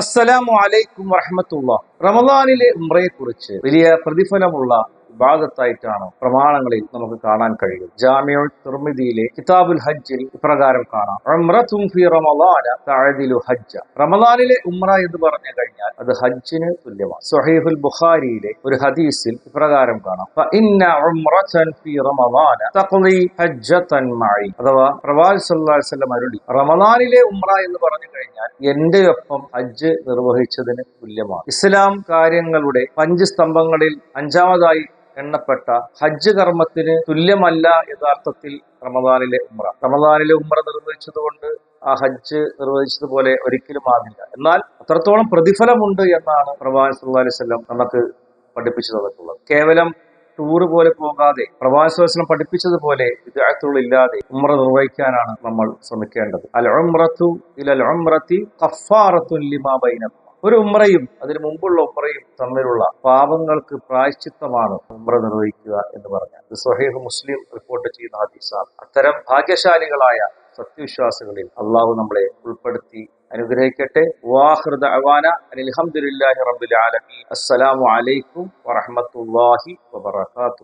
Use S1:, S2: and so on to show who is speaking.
S1: അസ്സലാമു അലൈക്കും വറഹ്മത്തുള്ളാഹ്. റമദാനിലെ ഉംറയെക്കുറിച്ച് വലിയ പ്രതിഫലമുള്ള ഇബാദത്തായിട്ടാണ് പ്രമാണങ്ങളിൽ നമുക്ക് കാണാൻ കഴിയും. ജാമിഉൽ തിർമിദിയിലെ കിതാബുൽ ഹജ്ജിൽ ഇപ്രകാരം കാണാം, ഉംറത്തുൻ ഫീ റമദാന തഅദിലു ഹജ്ജ. റമദാനിലെ ഉംറ എന്ന് പറഞ്ഞു കഴിഞ്ഞാൽ അത് ഹജ്ജിന് തുല്യമാണ്. സ്വഹീഹുൽ ബുഖാരിയിലെ ഒരു ഹദീസിൽ ഇപ്രകാരം കാണാം, ഫഇന്ന ഉംറതൻ ഫീ റമദാന തഖ്ളി ഹജ്ജതൻ മഈ. അഥവാ പ്രവാചകൻ സ്വല്ലല്ലാഹു അലൈഹി വസല്ലം അരുളി, റമദാനിലെ ഉംറ എന്ന് പറഞ്ഞു കഴിഞ്ഞാൽ എന്റെ ഒപ്പം ഹജ്ജ് നിർവഹിച്ചതിന് തുല്യമാണ്. ഇസ്ലാം കാര്യങ്ങളുടെ 5 സ്തംഭങ്ങളിൽ 5-ാമതായി എണ്ണപ്പെട്ട ഹജ്ജ് കർമ്മത്തിന് തുല്യമല്ല യഥാർത്ഥത്തിൽ റമദാനിലെ ഉംറ. റമദാനിലെ ഉംറ നിർവഹിച്ചതുകൊണ്ട് ആ ഹജ്ജ് നിർവഹിച്ചതുപോലെ ഒരിക്കലും ആകില്ല. എന്നാൽ അത്രത്തോളം പ്രതിഫലമുണ്ട് എന്നാണ് പ്രവാചകൻ സല്ലല്ലാഹു അലൈഹി വസല്ലം നമുക്ക് പഠിപ്പിച്ചു തന്നിട്ടുള്ളത്. കേവലം ടൂറ് പോലെ പോകാതെ പ്രവാചകൻ സല്ലല്ലാഹു അലൈഹി വസല്ലം പഠിപ്പിച്ചതുപോലെ വിദ്അത്തുകളില്ലാതെ ഉംറ നിർവഹിക്കാനാണ് നമ്മൾ ശ്രമിക്കേണ്ടത്. അൽ ഉംറത്തു ഇലൽ ഉംറത്തി കഫാറത്തുൻ ലിമാ ബൈനഹും. ഒരു ഉംറയും അതിനു മുമ്പുള്ള ഉംറയും തമ്മിലുള്ള പാപങ്ങൾക്ക് പ്രായശ്ചിത്തമാണ് ഉംറ നിർവഹിക്കുക എന്ന് പറഞ്ഞാൽ. ഇത് സ്വഹീഹ് മുസ്ലിം റിപ്പോർട്ട് ചെയ്യുന്ന ഹദീസാണ്. അത്തരം ഭാഗ്യശാലികളായ സത്യവിശ്വാസികളിൽ അള്ളാഹു നമ്മളെ ഉൾപ്പെടുത്തി അനുഗ്രഹിക്കട്ടെ. വാഖിറു ദഅവാന അൽഹംദുലില്ലാഹി റബ്ബിൽ ആലമീൻ. അസ്സലാമു അലൈക്കും വറഹ്മത്തുള്ളാഹി വബറകാതുഹു.